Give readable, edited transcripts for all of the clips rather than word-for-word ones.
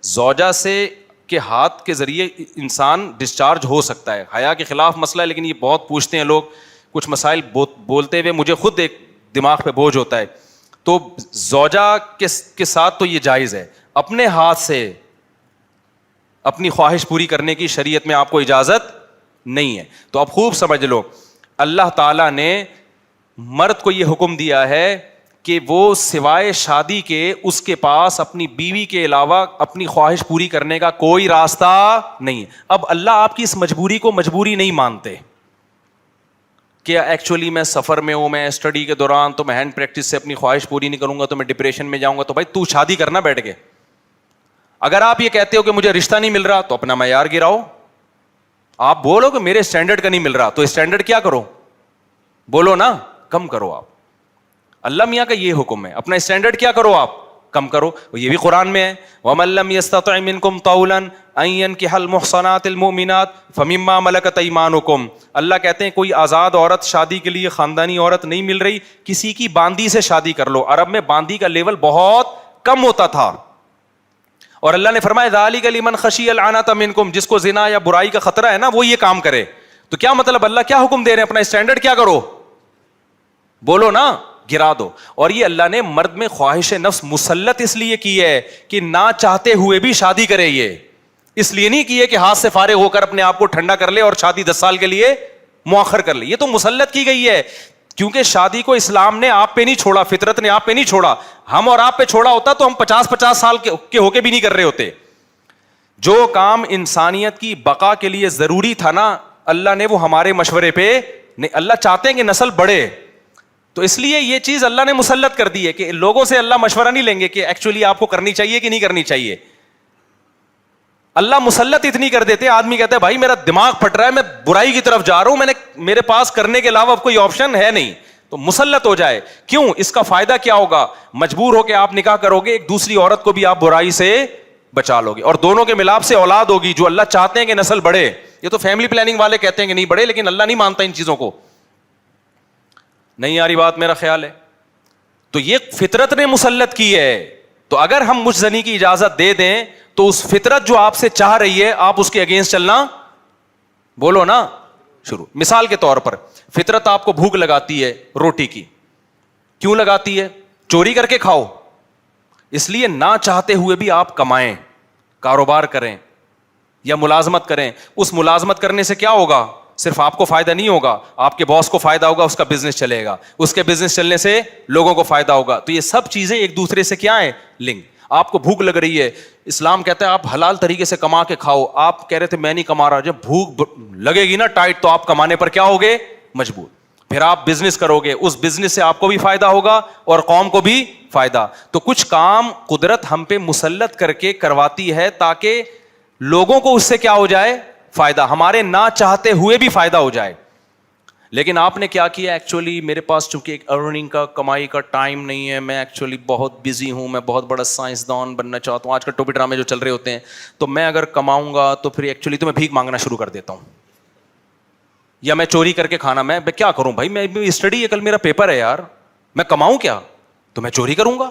زوجہ سے کے ہاتھ کے ذریعے انسان ڈسچارج ہو سکتا ہے. حیا کے خلاف مسئلہ ہے, لیکن یہ بہت پوچھتے ہیں لوگ, کچھ مسائل بولتے ہوئے مجھے خود ایک دماغ پہ بوجھ ہوتا ہے. تو زوجہ کے ساتھ تو یہ جائز ہے. اپنے ہاتھ سے اپنی خواہش پوری کرنے کی شریعت میں آپ کو اجازت نہیں ہے. تو اب خوب سمجھ لو, اللہ تعالیٰ نے مرد کو یہ حکم دیا ہے کہ وہ سوائے شادی کے اس کے پاس اپنی بیوی کے علاوہ اپنی خواہش پوری کرنے کا کوئی راستہ نہیں ہے. اب اللہ آپ کی اس مجبوری کو مجبوری نہیں مانتے کہ ایکچولی میں سفر میں ہوں, میں اسٹڈی کے دوران, تو میں ہینڈ پریکٹس سے اپنی خواہش پوری نہیں کروں گا تو میں ڈپریشن میں جاؤں گا. تو بھائی تو شادی کرنا بیٹھ کے. اگر آپ یہ کہتے ہو کہ مجھے رشتہ نہیں مل رہا تو اپنا معیار گراؤ. آپ بولو کہ میرے اسٹینڈرڈ کا نہیں مل رہا, تو اسٹینڈرڈ کیا کرو, بولو نا, کم کرو. آپ اللہ میاں کا یہ حکم ہے, اپنا اسٹینڈرڈ کیا کرو, آپ کم کرو. یہ بھی قرآن میں ہے, وَمَن لَّمْ يَسْتَطِعْ مِنكُمْ طَوْلًا أَن يَنكِحَ الْمُحْصَنَاتِ الْمُؤْمِنَاتِ فَمِمَّا مَلَكَتْ أَيْمَانُكُمْ. اللہ کہتے ہیں کوئی آزاد عورت شادی کے لیے, خاندانی عورت نہیں مل رہی, کسی کی باندی سے شادی کر لو. عرب میں باندی کا لیول بہت کم ہوتا تھا, اور اللہ نے فرمایا ذَلِكَ لِمَنْ خَشِيَ الْعَنَةَ مِنكُمْ, جس کو زنا یا برائی کا خطرہ ہے نا وہ یہ کام کرے. تو کیا مطلب, اللہ کیا حکم دے رہے ہیں, اپنا اسٹینڈرڈ کیا کرو, بولو نا, گرا دو. اور یہ اللہ نے مرد میں خواہش نفس مسلط اس لیے کی ہے کہ نہ چاہتے ہوئے بھی شادی کرے. یہ اس لیے نہیں کی ہے کہ ہاتھ سے فارغ ہو کر اپنے آپ کو ٹھنڈا کر لے اور شادی 10 سال کے لیے مؤخر کر لے. یہ تو مسلط کی گئی ہے, کیونکہ شادی کو اسلام نے آپ پہ نہیں چھوڑا, فطرت نے آپ پہ نہیں چھوڑا. ہم اور آپ پہ چھوڑا ہوتا تو ہم 50 سال کے ہو کے بھی نہیں کر رہے ہوتے. جو کام انسانیت کی بقا کے لیے ضروری تھا نا, اللہ نے وہ ہمارے مشورے پہ نہیں. اللہ چاہتے ہیں کہ نسل بڑھے, تو اس لیے یہ چیز اللہ نے مسلط کر دی ہے کہ لوگوں سے اللہ مشورہ نہیں لیں گے کہ ایکچولی آپ کو کرنی چاہیے کہ نہیں کرنی چاہیے. اللہ مسلط اتنی کر دیتے, آدمی کہتا ہے بھائی میرا دماغ پھٹ رہا ہے, میں برائی کی طرف جا رہا ہوں, میرے پاس کرنے کے علاوہ کوئی آپشن ہے نہیں, تو مسلط ہو جائے. کیوں, اس کا فائدہ کیا ہوگا, مجبور ہو کے آپ نکاح کرو گے, ایک دوسری عورت کو بھی آپ برائی سے بچا لو گے, اور دونوں کے ملاپ سے اولاد ہوگی جو اللہ چاہتے ہیں کہ نسل بڑھے. یہ تو فیملی پلاننگ والے کہتے ہیں کہ نہیں بڑھے, لیکن اللہ نہیں مانتا ان چیزوں کو. نہیں آ رہی بات, میرا خیال ہے. تو یہ فطرت نے مسلط کی ہے. تو اگر ہم مجھ زنی کی اجازت دے دیں تو اس فطرت جو آپ سے چاہ رہی ہے آپ اس کے اگینسٹ چلنا, بولو نا, شروع. مثال کے طور پر فطرت آپ کو بھوک لگاتی ہے روٹی کی, کیوں لگاتی ہے, چوری کر کے کھاؤ. اس لیے نہ چاہتے ہوئے بھی آپ کمائیں, کاروبار کریں یا ملازمت کریں. اس ملازمت کرنے سے کیا ہوگا, صرف آپ کو فائدہ نہیں ہوگا, آپ کے باس کو فائدہ ہوگا, اس کا بزنس چلے گا, اس کے بزنس چلنے سے لوگوں کو فائدہ ہوگا. تو یہ سب چیزیں ایک دوسرے سے کیا ہیں, لنک. آپ کو بھوک لگ رہی ہے, اسلام کہتا ہے آپ حلال طریقے سے کما کے کھاؤ. آپ کہہ رہے تھے میں نہیں کما رہا, جب بھوک لگے گی نا ٹائٹ تو آپ کمانے پر کیا ہوگے, مجبور. پھر آپ بزنس کرو گے, اس بزنس سے آپ کو بھی فائدہ ہوگا اور قوم کو بھی فائدہ. تو کچھ کام قدرت ہم پہ مسلط کر کے کرواتی ہے تاکہ لوگوں کو اس سے کیا ہو جائے, فائدہ, ہمارے نہ چاہتے ہوئے بھی فائدہ ہو جائے. لیکن آپ نے کیا کیا, ایکچولی میرے پاس چونکہ ایک ارننگ کا, کمائی کا ٹائم نہیں ہے, میں ایکچولی بہت بزی ہوں, میں بہت بڑا سائنسدان بننا چاہتا ہوں. آج کل ٹوپی ڈرامے جو چل رہے ہوتے ہیں, تو میں اگر کماؤں گا تو پھر ایکچولی تو میں بھیک مانگنا شروع کر دیتا ہوں, یا میں چوری کر کے کھانا, میں کیا کروں بھائی, میں اسٹڈی ہے, کل میرا پیپر ہے یار, میں کماؤں کیا, تو میں چوری کروں گا.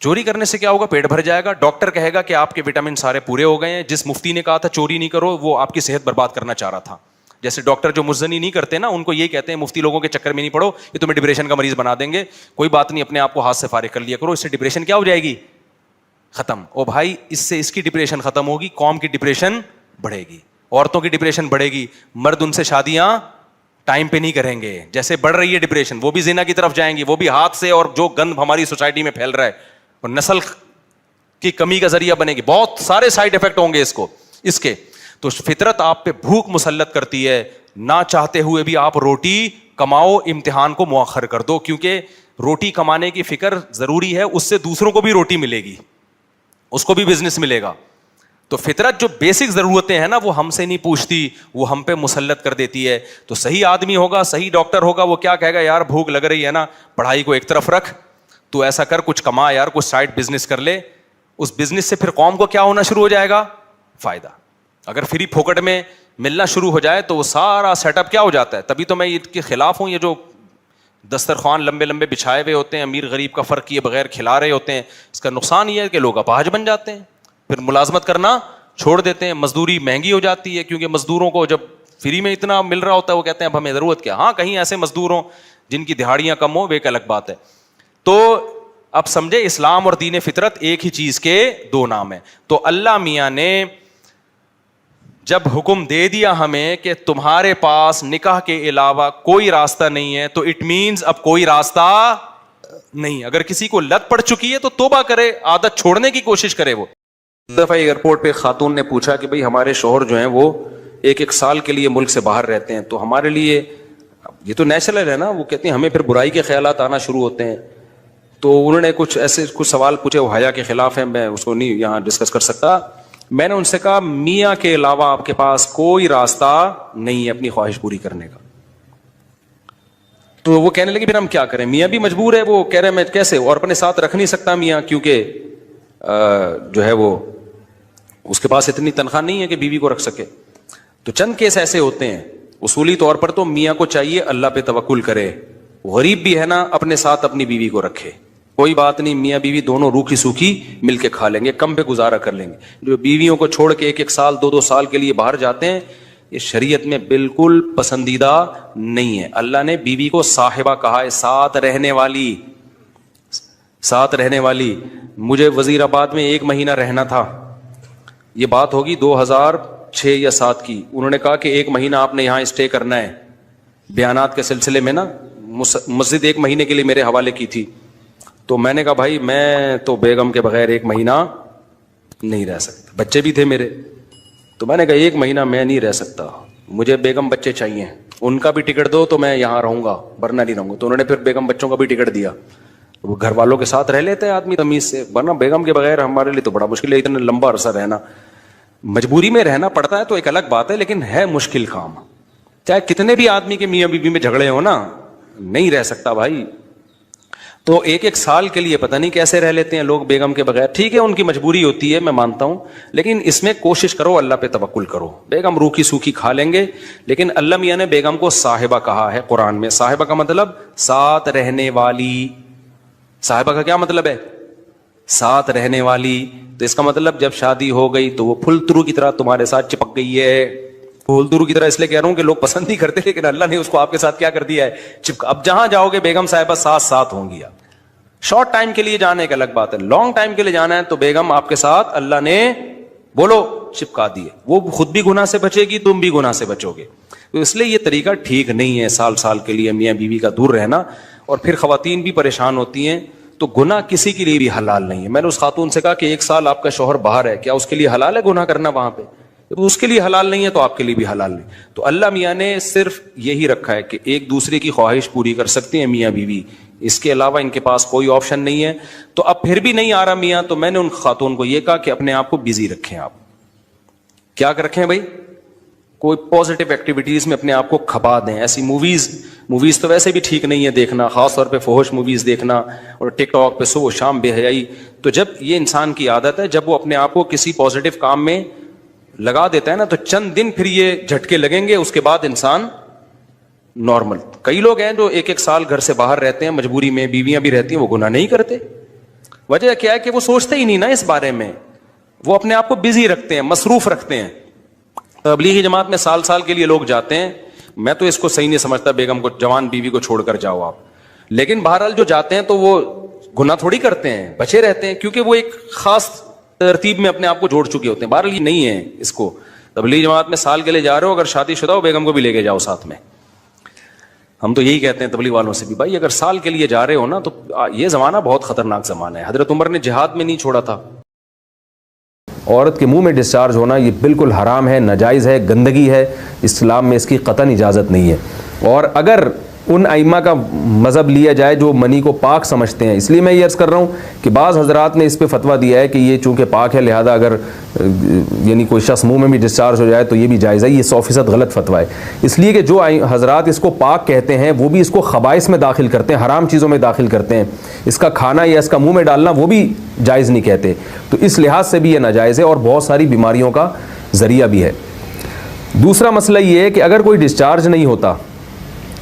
چوری کرنے سے کیا ہوگا, پیٹ بھر جائے گا, ڈاکٹر کہے گا کہ آپ کے وٹامن سارے پورے ہو گئے ہیں. جس مفتی نے کہا تھا چوری نہیں کرو, وہ آپ کی صحت برباد کرنا چاہ رہا تھا. جیسے ڈاکٹر جو مزنی نہیں کرتے نا, ان کو یہ کہتے ہیں مفتی لوگوں کے چکر میں نہیں پڑو, یہ تمہیں ڈپریشن کا مریض بنا دیں گے. کوئی بات نہیں, اپنے آپ کو ہاتھ سے فارغ کر لیا کرو, اس سے ڈپریشن کیا ہو جائے گی, ختم. او بھائی, اس سے اس کی ڈپریشن ختم ہوگی, قوم کی ڈپریشن بڑھے گی, عورتوں کی ڈپریشن بڑھے گی, مرد ان سے شادیاں ٹائم پہ نہیں کریں گے. جیسے بڑھ رہی ہے ڈپریشن, وہ بھی زنا کی طرف جائیں گی, وہ بھی ہاتھ سے, اور جو گند ہماری سوسائٹی میں پھیل رہا ہے, اور نسل کی کمی کا ذریعہ بنے گی. بہت سارے سائڈ افیکٹ ہوں گے اس کے. تو فطرت آپ پہ بھوک مسلط کرتی ہے, نہ چاہتے ہوئے بھی آپ روٹی کماؤ, امتحان کو مؤخر کر دو, کیونکہ روٹی کمانے کی فکر ضروری ہے, اس سے دوسروں کو بھی روٹی ملے گی, اس کو بھی بزنس ملے گا. تو فطرت جو بیسک ضرورتیں ہیں نا وہ ہم سے نہیں پوچھتی, وہ ہم پہ مسلط کر دیتی ہے. تو صحیح آدمی ہوگا, صحیح ڈاکٹر ہوگا, وہ کیا کہے گا, یار بھوک لگ رہی ہے نا, پڑھائی کو ایک طرف رکھ, تو ایسا کر, کچھ کما یار, کچھ سائڈ بزنس کر لے. اس بزنس سے پھر قوم کو کیا ہونا شروع ہو جائے گا, فائدہ. اگر فری پھوکٹ میں ملنا شروع ہو جائے تو وہ سارا سیٹ اپ کیا ہو جاتا ہے. تبھی تو میں اس کے خلاف ہوں, یہ جو دسترخوان لمبے لمبے بچھائے ہوئے ہوتے ہیں, امیر غریب کا فرق کیے بغیر کھلا رہے ہوتے ہیں, اس کا نقصان یہ ہے کہ لوگ اپاہج بن جاتے ہیں. پھر ملازمت کرنا چھوڑ دیتے ہیں, مزدوری مہنگی ہو جاتی ہے, کیونکہ مزدوروں کو جب فری میں اتنا مل رہا ہوتا ہے وہ کہتے ہیں اب ہمیں ضرورت کیا. ہاں کہیں ایسے مزدور ہوں جن کی دہاڑیاں کم ہوں, وہ ایک الگ بات ہے. تو اب سمجھے اسلام اور دین فطرت ایک ہی چیز کے دو نام ہیں. تو اللہ میاں نے جب حکم دے دیا ہمیں کہ تمہارے پاس نکاح کے علاوہ کوئی راستہ نہیں ہے, تو اٹ مینز اب کوئی راستہ نہیں. اگر کسی کو لت پڑ چکی ہے تو توبہ کرے, عادت چھوڑنے کی کوشش کرے. وہ دفعہ ایئرپورٹ پہ خاتون نے پوچھا کہ بھئی ہمارے شوہر جو ہیں وہ ایک سال کے لیے ملک سے باہر رہتے ہیں, تو ہمارے لیے یہ تو نیچرل ہے نا. وہ کہتی ہیں ہمیں پھر برائی کے خیالات آنا شروع ہوتے ہیں. تو انہوں نے کچھ سوال پوچھے, وہ حیا کے خلاف ہیں, میں اس کو نہیں یہاں ڈسکس کر سکتا. میں نے ان سے کہا میاں کے علاوہ آپ کے پاس کوئی راستہ نہیں ہے اپنی خواہش پوری کرنے کا. تو وہ کہنے لگے پھر ہم کیا کریں, میاں بھی مجبور ہے. وہ کہہ رہے میں کیسے, اور اپنے ساتھ رکھ نہیں سکتا میاں, کیونکہ جو ہے وہ اس کے پاس اتنی تنخواہ نہیں ہے کہ بیوی کو رکھ سکے. تو چند کیس ایسے ہوتے ہیں. اصولی طور پر تو میاں کو چاہیے اللہ پہ توکل کرے, غریب بھی ہے نا اپنے ساتھ اپنی بیوی کو رکھے. کوئی بات نہیں, میاں بیوی دونوں روکھی سوکھی مل کے کھا لیں گے, کم پہ گزارا کر لیں گے. جو بیویوں کو چھوڑ کے ایک سال دو سال کے لیے باہر جاتے ہیں, یہ شریعت میں بالکل پسندیدہ نہیں ہے. اللہ نے بیوی کو صاحبہ کہا ہے, ساتھ رہنے والی. مجھے وزیر آباد میں 1 مہینہ رہنا تھا, یہ بات ہوگی 2006 یا 2007 کی. انہوں نے کہا کہ 1 مہینہ آپ نے یہاں اسٹے کرنا ہے. بیانات کے سلسلے میں نا مسجد 1 مہینے کے لیے میرے حوالے کی تھی. تو میں نے کہا بھائی میں تو بیگم کے بغیر 1 مہینہ نہیں رہ سکتا, بچے بھی تھے میرے. تو میں نے کہا 1 مہینہ میں نہیں رہ سکتا, مجھے بیگم بچے چاہیے, ان کا بھی ٹکٹ دو تو میں یہاں رہوں گا, ورنہ نہیں رہوں گا. تو انہوں نے پھر بیگم بچوں کا بھی ٹکٹ دیا. وہ گھر والوں کے ساتھ رہ لیتے ہیں آدمی تمیز سے, ورنہ بیگم کے بغیر ہمارے لیے تو بڑا مشکل ہے اتنا لمبا عرصہ رہنا. مجبوری میں رہنا پڑتا ہے تو ایک الگ بات ہے, لیکن ہے مشکل کام. چاہے کتنے بھی آدمی کے میاں بیوی میں جھگڑے ہو نا, نہیں رہ سکتا بھائی. تو 1 سال کے لیے پتہ نہیں کیسے رہ لیتے ہیں لوگ بیگم کے بغیر. ٹھیک ہے ان کی مجبوری ہوتی ہے, میں مانتا ہوں, لیکن اس میں کوشش کرو اللہ پہ توکل کرو. بیگم روکھی سوکھی کھا لیں گے, لیکن اللہ میاں نے بیگم کو صاحبہ کہا ہے قرآن میں. صاحبہ کا مطلب ساتھ رہنے والی. صاحبہ کا کیا مطلب ہے, ساتھ رہنے والی. تو اس کا مطلب جب شادی ہو گئی تو وہ پھول ترو کی طرح تمہارے ساتھ چپک گئی ہے. پھول ترو کی طرح اس لیے کہہ رہا ہوں کہ لوگ پسند نہیں کرتے, لیکن اللہ نے اس کو آپ کے ساتھ کیا کر دیا ہے, اب جہاں جاؤ گے بیگم صاحبہ ساتھ ہوں گی. شارٹ ٹائم کے لیے جانے کا الگ بات ہے, لانگ ٹائم کے لیے جانا ہے تو بیگم آپ کے ساتھ اللہ نے بولو چپکا دیے. وہ خود بھی گناہ سے بچے گی, تم بھی گناہ سے بچو گے. تو اس لیے یہ طریقہ ٹھیک نہیں ہے سال کے لیے میاں بیوی کا دور رہنا. اور پھر خواتین بھی پریشان ہوتی ہیں. تو گناہ کسی کے لیے بھی حلال نہیں ہے. میں نے اس خاتون سے کہا کہ 1 سال آپ کا شوہر باہر ہے, کیا اس کے لیے حلال ہے گناہ کرنا وہاں پہ؟ اس کے لیے حلال نہیں ہے تو آپ کے لیے بھی حلال نہیں. تو اللہ میاں نے صرف یہی رکھا ہے کہ ایک دوسرے کی خواہش پوری کر سکتے ہیں میاں بیوی, اس کے علاوہ ان کے پاس کوئی آپشن نہیں ہے. تو اب پھر بھی نہیں آ رہا میاں, تو میں نے ان خاتون کو یہ کہا کہ اپنے آپ کو بزی رکھیں. آپ کیا رکھیں بھائی, کوئی پازیٹیو ایکٹیویٹیز میں اپنے آپ کو کھپا دیں. ایسی موویز تو ویسے بھی ٹھیک نہیں ہے دیکھنا, خاص طور پہ فحش موویز دیکھنا, اور ٹک ٹاک پہ صبح شام بے حیائی. تو جب یہ انسان کی عادت ہے, جب وہ اپنے آپ کو کسی پازیٹیو کام میں لگا دیتا ہے نا, تو چند دن پھر یہ جھٹکے لگیں گے, اس کے بعد انسان نارمل. کئی لوگ ہیں جو 1 سال گھر سے باہر رہتے ہیں, مجبوری میں بیویاں بھی رہتی ہیں, وہ گناہ نہیں کرتے. وجہ کیا ہے کہ وہ سوچتے ہی نہیں نا اس بارے میں, وہ اپنے آپ کو بزی رکھتے ہیں, مصروف رکھتے ہیں. تبلیغی جماعت میں سال کے لیے لوگ جاتے ہیں. میں تو اس کو صحیح نہیں سمجھتا, بیگم کو, جوان بیوی کو چھوڑ کر جاؤ آپ. لیکن بہرحال جو جاتے ہیں تو وہ گناہ تھوڑی کرتے ہیں, بچے رہتے ہیں, کیونکہ وہ ایک خاص ترتیب میں اپنے آپ کو جوڑ چکے ہوتے ہیں. بہرحال یہ نہیں ہے اس کو. تبلیغی جماعت میں سال کے لیے جا رہے ہو, اگر شادی شدہ ہو بیگم کو بھی لے کے جاؤ ساتھ میں. ہم تو یہی کہتے ہیں تبلیغ والوں سے بھی, بھائی اگر سال کے لیے جا رہے ہو نا, تو یہ زمانہ بہت خطرناک زمانہ ہے. حضرت عمر نے جہاد میں نہیں چھوڑا تھا. عورت کے منہ میں ڈسچارج ہونا یہ بالکل حرام ہے, ناجائز ہے, گندگی ہے. اسلام میں اس کی قطعاً اجازت نہیں ہے. اور اگر ان ائمہ کا مذہب لیا جائے جو منی کو پاک سمجھتے ہیں, اس لیے میں یہ عرض کر رہا ہوں کہ بعض حضرات نے اس پہ فتویٰ دیا ہے کہ یہ چونکہ پاک ہے لہذا اگر یعنی کوئی شخص منہ میں بھی ڈسچارج ہو جائے تو یہ بھی جائز ہے. یہ 100% غلط فتویٰ ہے. اس لیے کہ جو حضرات اس کو پاک کہتے ہیں وہ بھی اس کو خبائث میں داخل کرتے ہیں, حرام چیزوں میں داخل کرتے ہیں. اس کا کھانا یا اس کا منہ میں ڈالنا وہ بھی جائز نہیں کہتے. تو اس لحاظ سے بھی یہ ناجائز ہے اور بہت ساری بیماریوں کا ذریعہ بھی ہے. دوسرا مسئلہ یہ ہے کہ اگر کوئی ڈسچارج نہیں ہوتا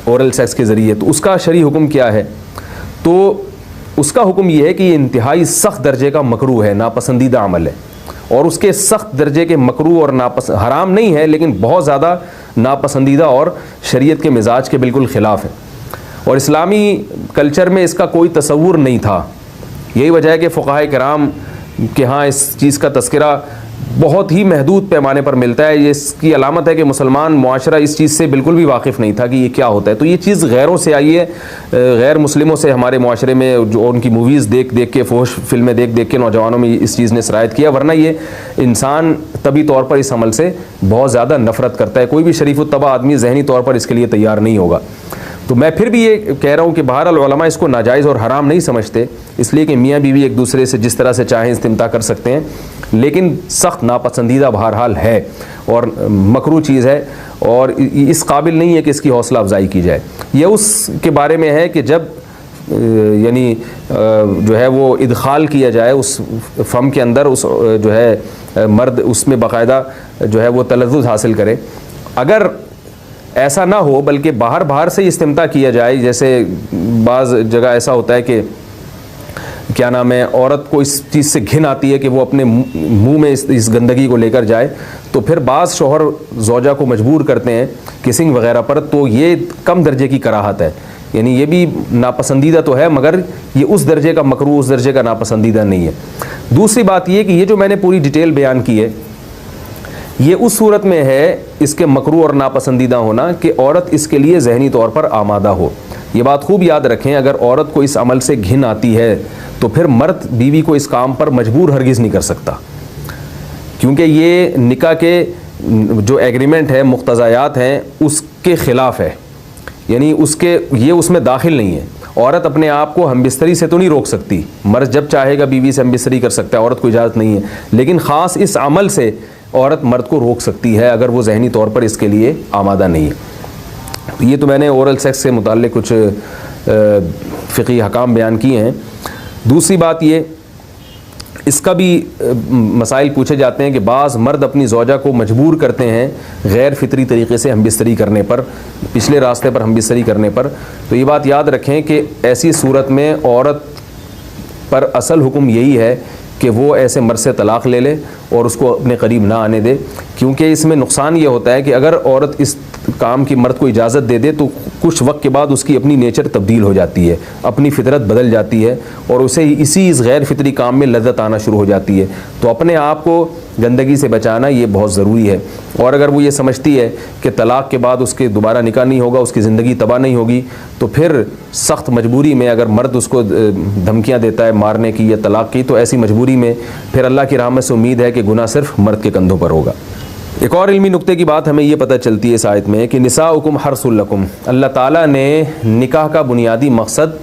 اورل سیکس کے ذریعے, تو اس کا شرعی حکم کیا ہے؟ تو اس کا حکم یہ ہے کہ یہ انتہائی سخت درجے کا مکروہ ہے, ناپسندیدہ عمل ہے. اور اس کے سخت درجے کے مکروہ اور حرام نہیں ہے لیکن بہت زیادہ ناپسندیدہ اور شریعت کے مزاج کے بالکل خلاف ہے، اور اسلامی کلچر میں اس کا کوئی تصور نہیں تھا. یہی وجہ ہے کہ فقہائے کرام کے ہاں اس چیز کا تذکرہ بہت ہی محدود پیمانے پر ملتا ہے. یہ اس کی علامت ہے کہ مسلمان معاشرہ اس چیز سے بالکل بھی واقف نہیں تھا کہ یہ کیا ہوتا ہے. تو یہ چیز غیروں سے آئی ہے، غیر مسلموں سے ہمارے معاشرے میں، جو ان کی موویز دیکھ دیکھ کے، فحش فلمیں دیکھ دیکھ کے نوجوانوں میں اس چیز نے سرایت کیا، ورنہ یہ انسان طبی طور پر اس عمل سے بہت زیادہ نفرت کرتا ہے. کوئی بھی شریف الطبع آدمی ذہنی طور پر اس کے لیے تیار نہیں ہوگا. تو میں پھر بھی یہ کہہ رہا ہوں کہ بہرحال علماء اس کو ناجائز اور حرام نہیں سمجھتے، اس لیے کہ میاں بیوی ایک دوسرے سے جس طرح سے چاہیں استمتاع کر سکتے ہیں، لیکن سخت ناپسندیدہ بہرحال ہے اور مکروہ چیز ہے، اور اس قابل نہیں ہے کہ اس کی حوصلہ افزائی کی جائے. یہ اس کے بارے میں ہے کہ جب یعنی جو ہے وہ ادخال کیا جائے اس فم کے اندر، اس جو ہے مرد اس میں باقاعدہ جو ہے وہ تلذذ حاصل کرے. اگر ایسا نہ ہو بلکہ باہر سے استمتاع کیا جائے، جیسے بعض جگہ ایسا ہوتا ہے کہ کیا نام ہے، عورت کو اس چیز سے گھن آتی ہے کہ وہ اپنے منہ میں اس گندگی کو لے کر جائے، تو پھر بعض شوہر زوجہ کو مجبور کرتے ہیں کسنگ وغیرہ پر، تو یہ کم درجے کی کراہت ہے. یعنی یہ بھی ناپسندیدہ تو ہے مگر یہ اس درجے کا مکروہ، اس درجے کا ناپسندیدہ نہیں ہے. دوسری بات یہ کہ یہ جو میں نے پوری ڈیٹیل بیان کی ہے، یہ اس صورت میں ہے اس کے مکروہ اور ناپسندیدہ ہونا کہ عورت اس کے لیے ذہنی طور پر آمادہ ہو. یہ بات خوب یاد رکھیں، اگر عورت کو اس عمل سے گھن آتی ہے تو پھر مرد بیوی کو اس کام پر مجبور ہرگز نہیں کر سکتا، کیونکہ یہ نکاح کے جو ایگریمنٹ ہے، مقتضیات ہیں، اس کے خلاف ہے. یعنی یہ اس میں داخل نہیں ہے. عورت اپنے آپ کو ہم بستری سے تو نہیں روک سکتی، مرد جب چاہے گا بیوی سے ہم بستری کر سکتا ہے، عورت کو اجازت نہیں ہے، لیکن خاص اس عمل سے عورت مرد کو روک سکتی ہے اگر وہ ذہنی طور پر اس کے لیے آمادہ نہیں ہے. یہ تو میں نے اورل سیکس سے متعلق کچھ فقہی احکام بیان کیے ہیں. دوسری بات یہ، اس کا بھی مسائل پوچھے جاتے ہیں کہ بعض مرد اپنی زوجہ کو مجبور کرتے ہیں غیر فطری طریقے سے ہم بستری کرنے پر، پچھلے راستے پر ہم بستری کرنے پر. تو یہ بات یاد رکھیں کہ ایسی صورت میں عورت پر اصل حکم یہی ہے کہ وہ ایسے مرد سے طلاق لے لے اور اس کو اپنے قریب نہ آنے دے، کیونکہ اس میں نقصان یہ ہوتا ہے کہ اگر عورت اس کام کی مرد کو اجازت دے دے تو کچھ وقت کے بعد اس کی اپنی نیچر تبدیل ہو جاتی ہے، اپنی فطرت بدل جاتی ہے اور اسے اس غیر فطری کام میں لذت آنا شروع ہو جاتی ہے. تو اپنے آپ کو گندگی سے بچانا یہ بہت ضروری ہے. اور اگر وہ یہ سمجھتی ہے کہ طلاق کے بعد اس کے دوبارہ نکاح نہیں ہوگا، اس کی زندگی تباہ نہیں ہوگی، تو پھر سخت مجبوری میں اگر مرد اس کو دھمکیاں دیتا ہے مارنے کی یا طلاق کی، تو ایسی مجبوری میں پھر اللہ کی رحمت سے امید ہے کہ گناہ صرف مرد کے کندھوں پر ہوگا. ایک اور علمی نقطے کی بات ہمیں یہ پتہ چلتی ہے اس آیت میں کہ نساؤکم حرث لکم، اللہ تعالیٰ نے نکاح کا بنیادی مقصد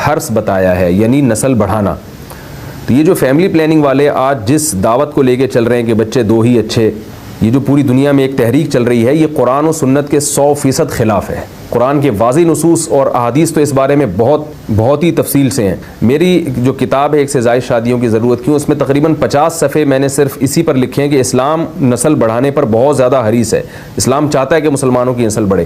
حرث بتایا ہے، یعنی نسل بڑھانا. تو یہ جو فیملی پلاننگ والے آج جس دعوت کو لے کے چل رہے ہیں کہ بچے دو ہی اچھے، یہ جو پوری دنیا میں ایک تحریک چل رہی ہے، یہ قرآن و سنت کے 100% خلاف ہے. قرآن کے واضح نصوص اور احادیث تو اس بارے میں بہت ہی تفصیل سے ہیں. میری جو کتاب ہے ایک سے زائد شادیوں کی ضرورت کیوں، اس میں تقریباً 50 صفحے میں نے صرف اسی پر لکھے ہیں کہ اسلام نسل بڑھانے پر بہت زیادہ حریص ہے. اسلام چاہتا ہے کہ مسلمانوں کی نسل بڑھے.